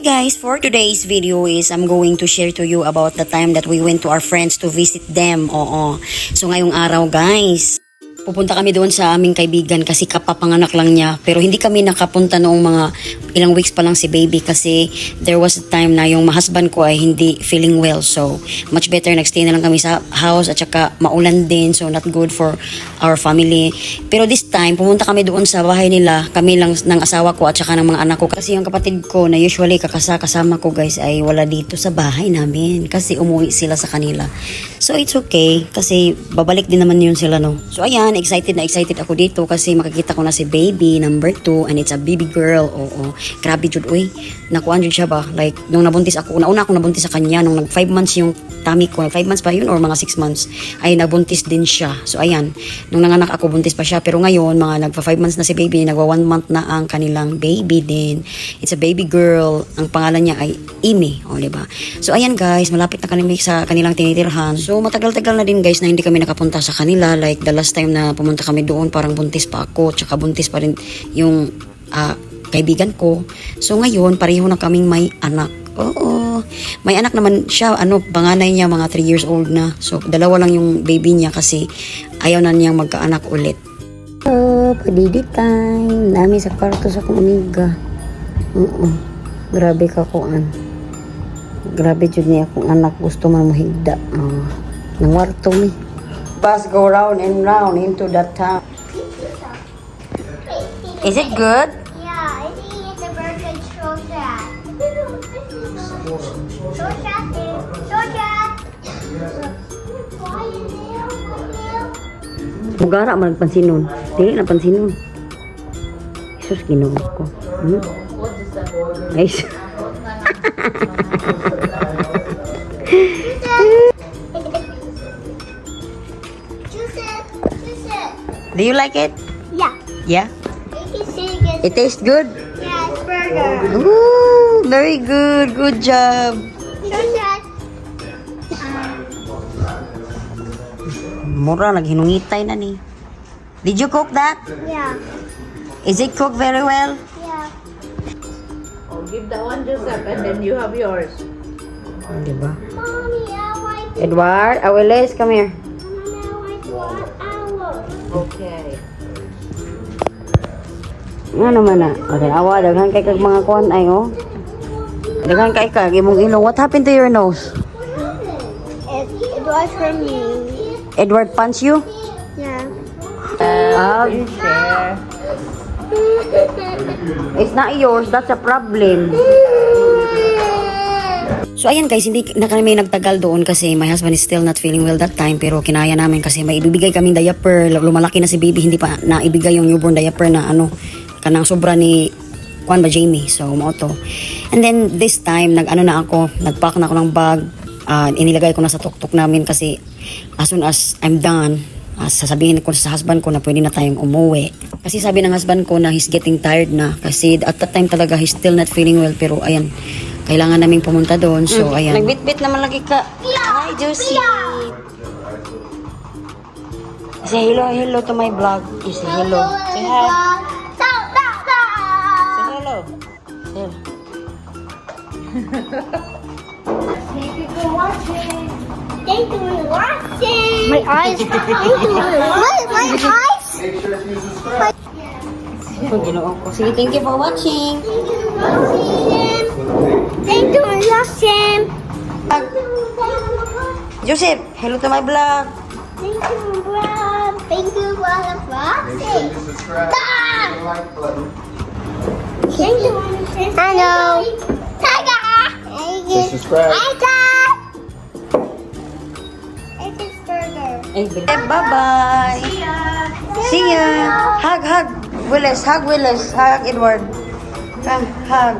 Hi guys, for today's video is I'm going to share to you about the time that we went to our friends to visit them. Oo. So ngayong araw guys, pupunta kami doon sa aming kaibigan kasi kapapanganak lang niya. Pero hindi kami nakapunta noong mga ilang weeks pa lang si baby kasi there was a time na yung husband ko ay hindi feeling well. So much better nagstay na lang kami sa house at saka maulan din. So not good for our family. Pero this time, pumunta kami doon sa bahay nila. Kami lang ng asawa ko at saka ng mga anak ko. Kasi yung kapatid ko na usually kasama ko guys ay wala dito sa bahay namin. Kasi umuwi sila sa kanila. So it's okay kasi babalik din naman yun sila no. So ayan, excited ako dito kasi makikita ko na si baby number 2 and it's a baby girl. Oo. Grabe jud uy. Nakuan jud siya ba? Like nung nabuntis ako, una ako nabuntis sa kanya nung nag 5 months yung tummy ko. 5 months pa yun or mga 6 months ay nabuntis din siya. So ayan, nung nanganak ako buntis pa siya pero ngayon mga nagpa 5 months na si baby, nagwa 1 month na ang kanilang baby din. It's a baby girl. Ang pangalan niya ay Amy, o diba? So ayan guys, malapit na kami sa kanilang tinitirhan. So matagal-tagal na din guys na hindi kami nakapunta sa kanila. Like the last time na pumunta kami doon, parang buntis pa ako, tsaka buntis pa rin yung kaibigan ko. So ngayon, pareho na kaming may anak. Oo. May anak naman siya, panganay niya mga 3 years old na. So dalawa lang yung baby niya kasi ayaw na niyang magkaanak ulit. Oh, padidi time. Nami sa kwarto sa kong amiga. Grabe ka kuan. Grabe jud niya akong anak, gusto man mo higda. Nang warto mi. Bus go round and round into that town. Is it good? Yeah, I think it's a very good show chat. Show chat, dude. Show chat. Why you there? Mugara man pansinon. Dili na pansinon. Jesus Ginoo ko. Nice. Do you like it? Yeah. Yeah. You can see it. It tastes good? Yeah, it's burger. Ooh, very good. Good job. Show chat. Mura, naghinungitay na ni. Did you cook that? Yeah. Is it cooked very well? Yeah. Oh, give that one Joseph and then you have yours. Diba? Mommy, I like Edward, Awiles, come here. one hour. Okay. Nga naman na. Okay, awa, daghan kay kag mga kuan ay, oh. Daghan kay kag imong ilong. What happened to your nose? It was for me. Edward punch you? Yeah. You share. It's not yours, that's a problem. So ayan guys, hindi na kami nagtagal doon kasi my husband is still not feeling well that time pero kinaya namin kasi may ibibigay kaming diaper. Lumalaki na si baby, hindi pa naibigay yung newborn diaper na kanang sobra ni Juan ba Jamie. So mao to. And then this time nag-ano na ako, nagpack na ako ng bag. Inilagay ko na sa tuktok namin kasi as soon as I'm done, sasabihin ko sa husband ko na pwede na tayong umuwi. Kasi sabi ng husband ko na he's getting tired na kasi at that time talaga he's still not feeling well pero ayan, kailangan naming pumunta doon. So ayan. Nagbitbit naman lagi ka. Hi Josie. Say hello to my vlog. Say hello. Say hi. Say hello. Say hello. Thank you for watching. Thank you for watching. My eyes. Thank you. My eyes. Oh, Ginoo ko. Sige, thank you for watching. Thank you for watching. Joseph, hello to my vlog. Thank you, Brad. Thank you for the watching. Thank you. Hello. Tiger. This is Brad. Tiger. It's his burger. Bye-bye. See ya. Hug. Willis, hug Willis. Hug Edward. Hug. Hug.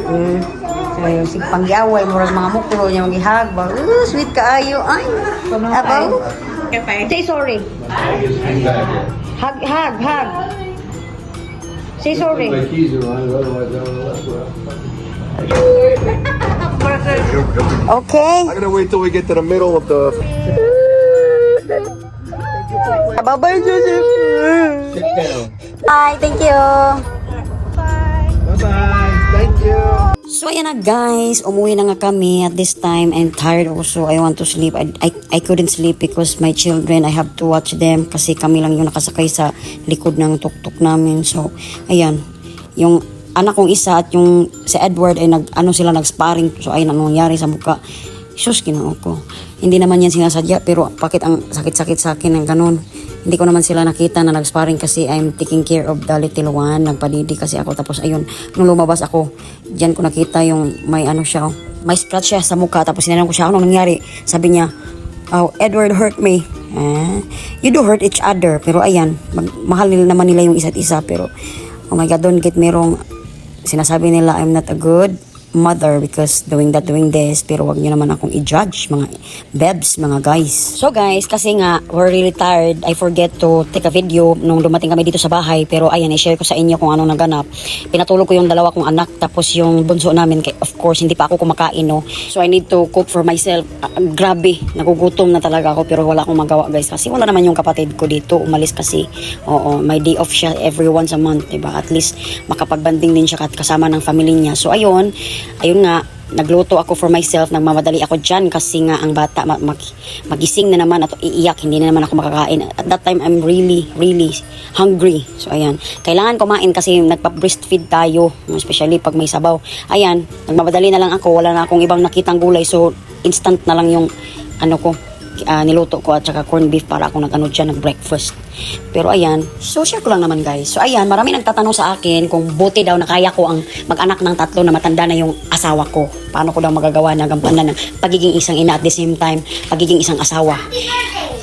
So, si pangyaway, murag mga mukro niya mag-hug ba? Sweet kaayo. Ay. Abaw. Say sorry. Hug. Say sorry. My keys are on it, otherwise I don't know what's Okay. I'm gonna wait till we get to the middle of the. Bye-bye, Joseph. Sit down. Bye, thank you. Bye bye. Thank you. So ayan na guys, umuwi na nga kami at this time. I'm tired also. I want to sleep. I couldn't sleep because my children, I have to watch them kasi kami lang yung nakasakay sa likod ng tuktok namin. So ayan, yung anak kong isa at yung si Edward ay nag-sparring. So ayun ang nangyari sa mukha. Sus, ginoo ko. Hindi naman yan sinasadya pero bakit ang sakit-sakit sa akin ng ganun. Hindi ko naman sila nakita na nag-sparring kasi I'm taking care of the little one. Nagpadidi kasi ako. Tapos ayun, nung lumabas ako, diyan ko nakita yung may siya. May scratch siya sa mukha. Tapos sinanong ko siya, anong nangyari? Sabi niya, oh, Edward hurt me. You do hurt each other. Pero ayan, mahal nila naman nila yung isa't isa. Pero, oh my God, don't get me wrong. Sinasabi nila, I'm not a good mother because doing this, pero wag niyo naman akong i-judge, mga bebs, mga guys. So guys, kasi nga we're really tired, I forget to take a video nung dumating kami dito sa bahay, pero ayan, i-share ko sa inyo kung anong naganap. Pinatulog ko yung dalawa kong anak, tapos yung bunso namin, of course hindi pa ako kumakain, no, so I need to cook for myself. Grabe, nagugutom na talaga ako, pero wala akong magawa guys, kasi wala naman yung kapatid ko dito, umalis kasi. Oo, may day off siya every once a month, diba? At least makapagbanding din siya kasama ng family niya. So ayun nga, nagluto ako for myself, nagmamadali ako dyan kasi nga ang bata magising na naman at iiyak, hindi na naman ako makakain. At that time, I'm really hungry. So ayan, kailangan kumain kasi nagpa-breastfeed tayo, especially pag may sabaw. Ayan, nagmamadali na lang ako, wala na akong ibang nakitang gulay, so instant na lang yung niluto ko at saka corned beef para ako nag-breakfast. Pero ayan, so share ko lang naman guys. So ayan, marami nagtatanong sa akin kung buti daw na kaya ko ang mag-anak ng 3 na matanda na yung asawa ko. Paano ko daw magagawa na gampanan ng pagiging isang ina at the same time, pagiging isang asawa.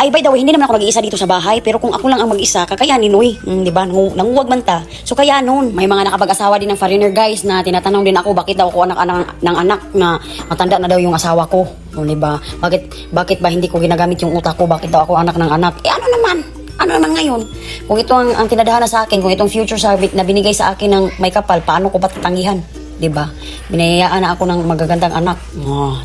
Ay, by the way, hindi naman ako nag-iisa dito sa bahay, pero kung ako lang ang mag-isa, kakayanin, uy. Diba? Nanguwag man ta. So kaya nun, may mga nakapag-asawa din ng foreigner guys na tinatanong din ako, bakit daw ako anak ng anak na matanda na daw yung asawa ko. O, diba? Bakit ba hindi ko ginagamit yung utak ko? Bakit daw ako anak ng anak? Ano naman ngayon? Kung ito ang tinadhana sa akin, kung itong future na binigay sa akin ng may kapal, paano ko ba tatangihan? Diba? Binayayaan na ako ng magagandang anak.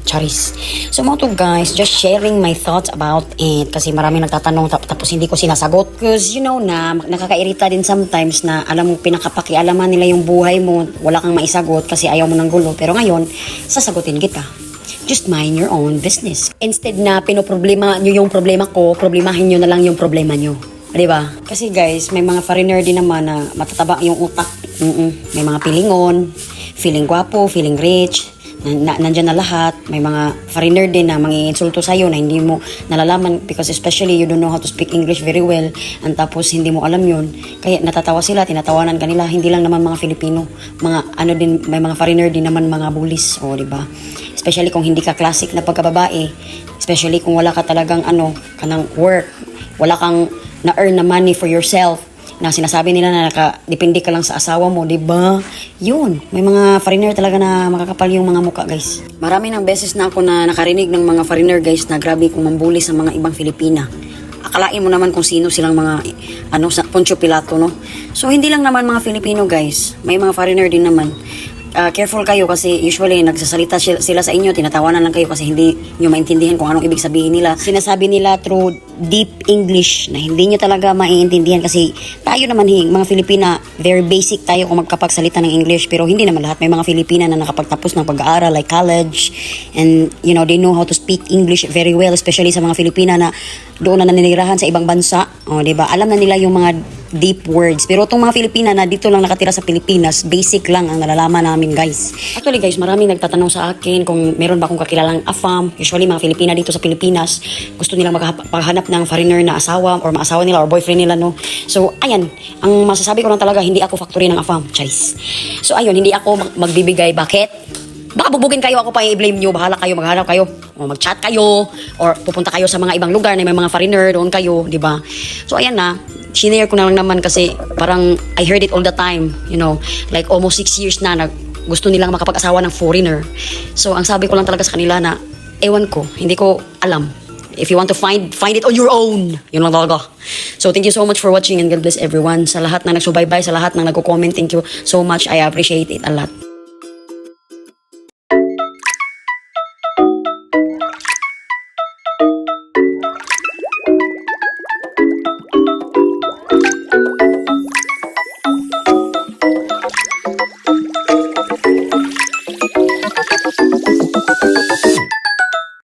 Charis. So mga to guys, just sharing my thoughts about it. Kasi marami nagtatanong tapos hindi ko sinasagot. Because you know na, nakakairita din sometimes na alam mo, pinakapakialaman nila yung buhay mo. Wala kang maisagot kasi ayaw mo ng gulo. Pero ngayon, sasagutin kita. Just mind your own business. Instead na pinoproblema nyo yung problema ko, problemahin nyo na lang yung problema nyo. Diba? Kasi guys, may mga foreigner din naman na matataba yung utak. May mga pilingon, feeling gwapo, feeling rich, nandyan na lahat. May mga foreigner din na manginsulto sa'yo na hindi mo nalalaman because especially you don't know how to speak English very well and tapos hindi mo alam yun. Kaya natatawa sila, tinatawanan kanila. Hindi lang naman mga Filipino. May mga foreigner din naman mga bullies. O, diba? Especially kung hindi ka classic na pagkababae. Especially kung wala ka talagang kanang work. Wala kang na-earn na money for yourself. Na sinasabi nila na depende ka lang sa asawa mo, diba? Yun, may mga foreigner talaga na makakapal yung mga muka, guys. Marami ng beses na ako na nakarinig ng mga foreigner, guys, na grabe kung mambuli sa mga ibang Filipina. Akalain mo naman kung sino silang mga, Poncio Pilato, no? So, hindi lang naman mga Filipino, guys. May mga foreigner din naman. Careful kayo kasi usually nagsasalita sila sa inyo, tinatawanan lang kayo kasi hindi nyo maintindihan kung anong ibig sabihin nila. Sinasabi nila through deep English na hindi nyo talaga maiintindihan kasi tayo naman mga Filipina, very basic tayo kung magkapagsalita ng English pero hindi naman lahat. May mga Filipina na nakapagtapos ng pag-aaral like college and they know how to speak English very well, especially sa mga Filipina na doon na naninirahan sa ibang bansa. Diba? Alam na nila yung mga deep words. Pero itong mga Filipina na dito lang nakatira sa Pilipinas, basic lang ang nalalaman namin, guys. Actually, guys, maraming nagtatanong sa akin kung meron ba akong kakilalang AFAM. Usually, mga Filipina dito sa Pilipinas, gusto nilang maghanap ng foreigner na asawa or maasawa nila or boyfriend nila, no? So, ayan. Ang masasabi ko lang talaga, hindi ako factory ng AFAM. Charis. So, ayun, hindi ako magbibigay. Bakit? Baka bubugin kayo, ako pa i-blame nyo. Bahala kayo, maghanap kayo. O mag-chat kayo. Or pupunta kayo sa mga ibang lugar na may mga foreigner. Doon kayo, di ba? So, ayan na. Sinare ko na lang naman kasi parang I heard it all the time. Like almost 6 years na gusto nilang makapag-asawa ng foreigner. So, ang sabi ko lang talaga sa kanila na, ewan ko, hindi ko alam. If you want to find it on your own. Yun lang talaga. So, thank you so much for watching and God bless everyone. Sa lahat na nagsubaybay, sa lahat na nagko-comment, thank you so much. I appreciate it a lot.